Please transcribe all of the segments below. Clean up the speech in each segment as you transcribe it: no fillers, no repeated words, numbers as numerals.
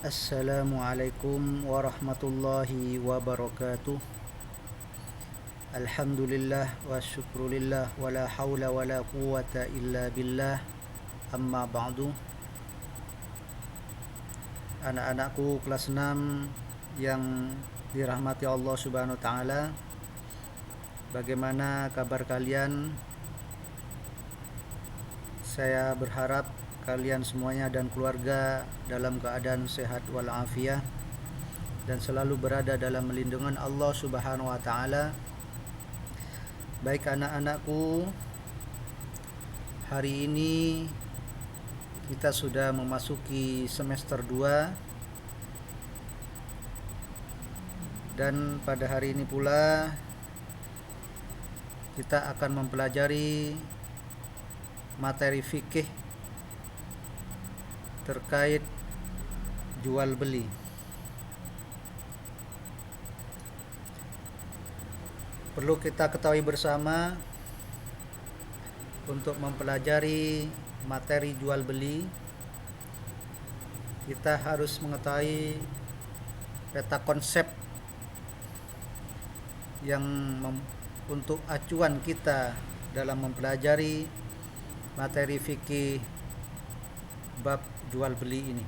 Assalamualaikum warahmatullahi wabarakatuh. Alhamdulillah wa syukrulillah wa la hawla wa la quwwata illa billah. Amma ba'du. Anak-anakku kelas 6 yang dirahmati Allah Subhanahu wa taala, bagaimana kabar kalian? Saya berharap kalian semuanya dan keluarga dalam keadaan sehat walafiat dan selalu berada dalam lindungan Allah Subhanahu wa taala. Baik anak-anakku, hari ini kita sudah memasuki semester 2 dan pada hari ini pula kita akan mempelajari materi fikih terkait jual beli. Perlu kita ketahui bersama, untuk mempelajari materi jual beli kita harus mengetahui peta konsep yang untuk acuan kita dalam mempelajari materi fikih bab jual beli ini.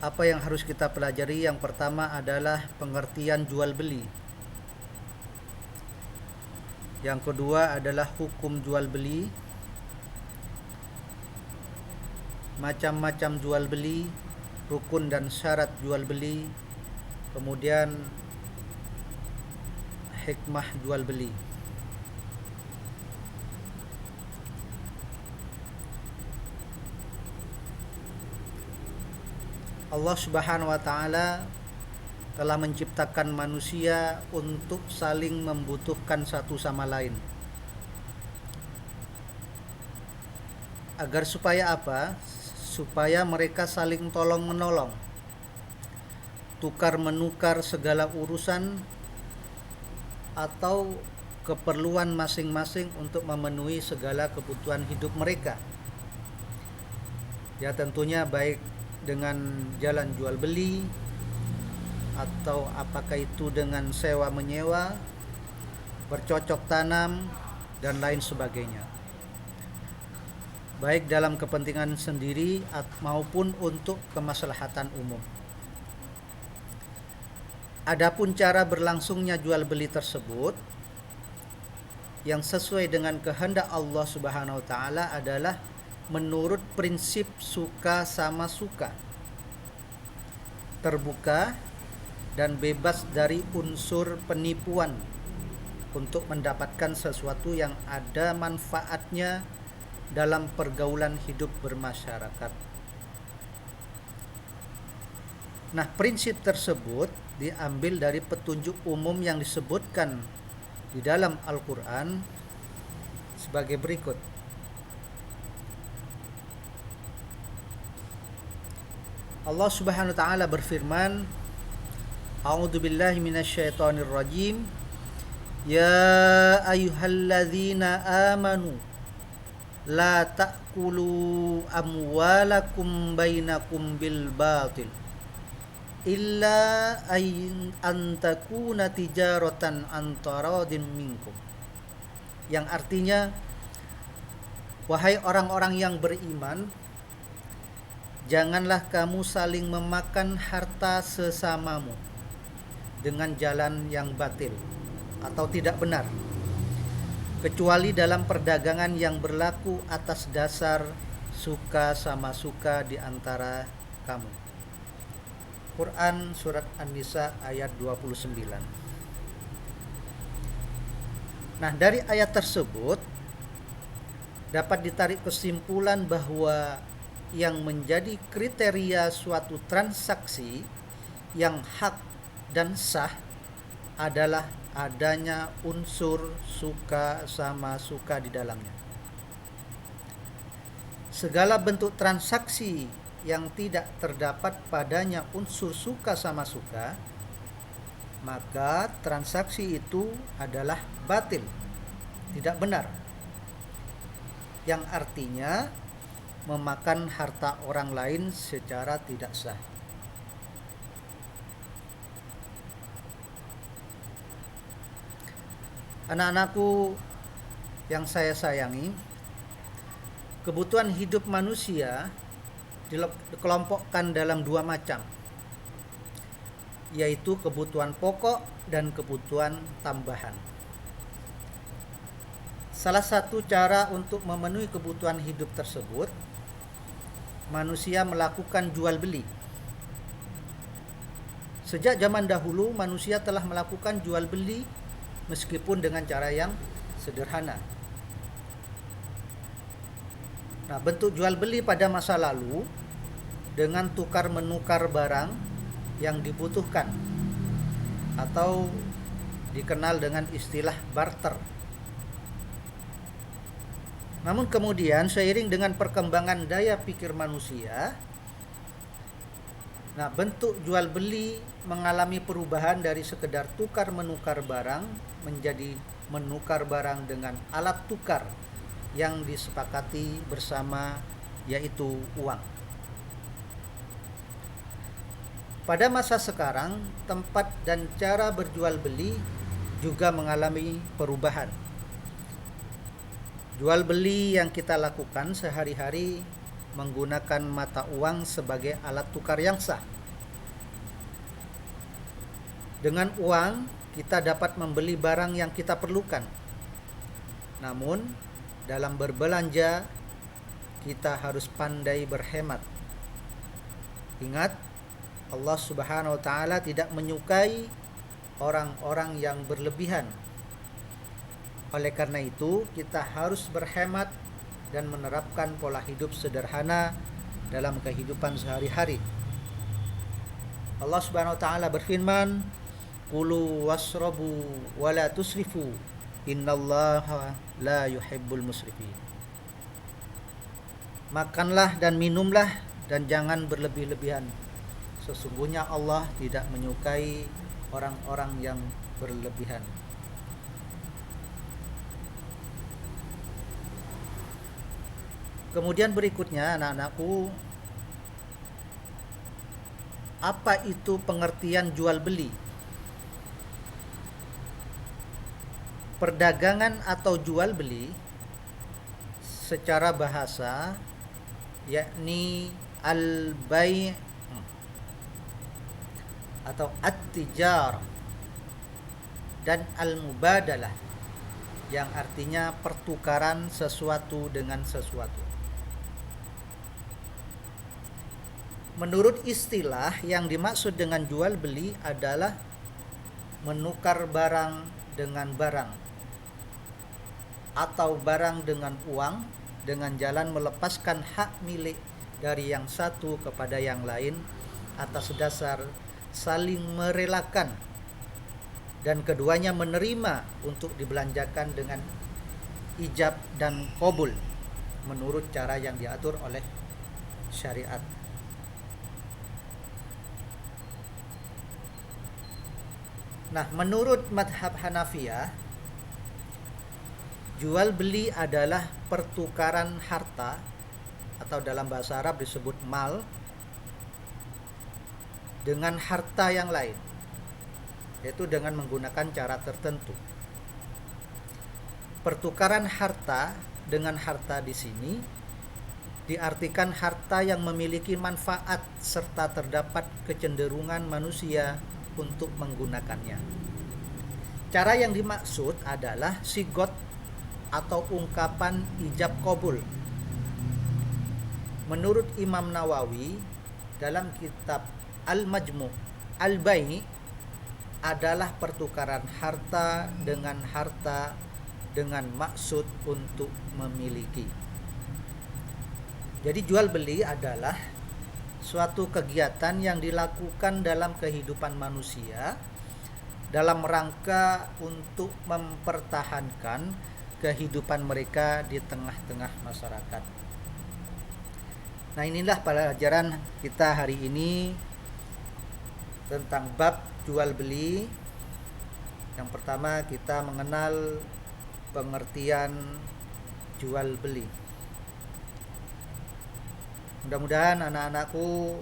Apa yang harus kita pelajari? Yang pertama adalah pengertian jual beli. Yang kedua adalah hukum jual beli, macam-macam jual beli, rukun dan syarat jual beli, kemudian hikmah jual beli. Allah Subhanahu wa taala telah menciptakan manusia untuk saling membutuhkan satu sama lain. Agar supaya apa? Supaya mereka saling tolong-menolong, tukar-menukar segala urusan atau keperluan masing-masing untuk memenuhi segala kebutuhan hidup mereka. Ya, tentunya baik dengan jalan jual beli atau apakah itu dengan sewa menyewa, bercocok tanam dan lain sebagainya, baik dalam kepentingan sendiri maupun untuk kemaslahatan umum. Adapun cara berlangsungnya jual beli tersebut yang sesuai dengan kehendak Allah Subhanahu wa taala adalah menurut prinsip suka sama suka, terbuka dan bebas dari unsur penipuan untuk mendapatkan sesuatu yang ada manfaatnya dalam pergaulan hidup bermasyarakat. Nah, prinsip tersebut diambil dari petunjuk umum yang disebutkan di dalam Al-Quran sebagai berikut. Allah Subhanahu wa taala berfirman, A'udzu billahi minasyaitonir rajim. Ya ayyuhalladzina amanu la ta'kulu amwalakum bainakum bil batil illa an takuna tijaratan an taradin minkum. Yang artinya, wahai orang-orang yang beriman, janganlah kamu saling memakan harta sesamamu dengan jalan yang batil atau tidak benar, kecuali dalam perdagangan yang berlaku atas dasar suka sama suka di antara kamu. Quran surat An-Nisa ayat 29. Nah, dari ayat tersebut dapat ditarik kesimpulan bahwa yang menjadi kriteria suatu transaksi yang hak dan sah adalah adanya unsur suka sama suka di dalamnya. Segala bentuk transaksi yang tidak terdapat padanya unsur suka sama suka, maka transaksi itu adalah batil, tidak benar. Yang artinya memakan harta orang lain secara tidak sah. Anak-anakku yang saya sayangi, kebutuhan hidup manusia dikelompokkan dalam dua macam, yaitu kebutuhan pokok dan kebutuhan tambahan. Salah satu cara untuk memenuhi kebutuhan hidup tersebut, manusia melakukan jual beli. Sejak zaman dahulu manusia telah melakukan jual beli meskipun dengan cara yang sederhana. Nah, bentuk jual beli pada masa lalu dengan tukar menukar barang yang dibutuhkan atau dikenal dengan istilah barter. Namun kemudian seiring dengan perkembangan daya pikir manusia, bentuk jual beli mengalami perubahan dari sekedar tukar menukar barang menjadi menukar barang dengan alat tukar yang disepakati bersama, yaitu uang. Pada masa sekarang, tempat dan cara berjual beli juga mengalami perubahan. Jual beli yang kita lakukan sehari-hari menggunakan mata uang sebagai alat tukar yang sah. Dengan uang, kita dapat membeli barang yang kita perlukan. Namun, dalam berbelanja, kita harus pandai berhemat. Ingat, Allah Subhanahu wa Ta'ala tidak menyukai orang-orang yang berlebihan. Oleh karena itu, kita harus berhemat dan menerapkan pola hidup sederhana dalam kehidupan sehari-hari. Allah Subhanahu wa Ta'ala berfirman, "Kulu wasrabu wa la tusrifu, innallaha la yuhibbul musrifin." Makanlah dan minumlah dan jangan berlebih-lebihan. Sesungguhnya Allah tidak menyukai orang-orang yang berlebihan. Kemudian berikutnya, anak-anakku, apa itu pengertian jual beli? Perdagangan atau jual beli secara bahasa yakni al-bai' atau at-tijar dan al-mubadalah, yang artinya pertukaran sesuatu dengan sesuatu. Menurut istilah, yang dimaksud dengan jual beli adalah menukar barang dengan barang atau barang dengan uang dengan jalan melepaskan hak milik dari yang satu kepada yang lain atas dasar saling merelakan dan keduanya menerima untuk dibelanjakan dengan ijab dan qabul menurut cara yang diatur oleh syariat. Nah, menurut madhab Hanafiyah, jual beli adalah pertukaran harta atau dalam bahasa Arab disebut mal dengan harta yang lain, yaitu dengan menggunakan cara tertentu. Pertukaran harta dengan harta di sini diartikan harta yang memiliki manfaat serta terdapat kecenderungan manusia untuk menggunakannya. Cara yang dimaksud adalah sigot atau ungkapan ijab qabul. Menurut Imam Nawawi dalam kitab Al-Majmu', al-bai' adalah pertukaran harta dengan harta dengan maksud untuk memiliki. Jadi jual beli adalah suatu kegiatan yang dilakukan dalam kehidupan manusia dalam rangka untuk mempertahankan kehidupan mereka di tengah-tengah masyarakat. Nah, inilah pelajaran kita hari ini tentang bab jual beli. Yang pertama, kita mengenal pengertian jual beli. Mudah-mudahan anak-anakku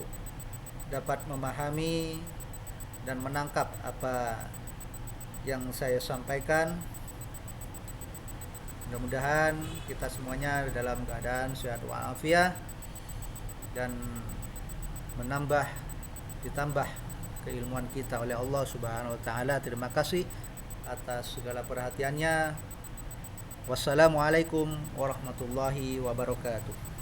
dapat memahami dan menangkap apa yang saya sampaikan. Mudah-mudahan kita semuanya dalam keadaan sehat walafiat dan ditambah keilmuan kita oleh Allah Subhanahu wa taala. Terima kasih atas segala perhatiannya. Wassalamualaikum warahmatullahi wabarakatuh.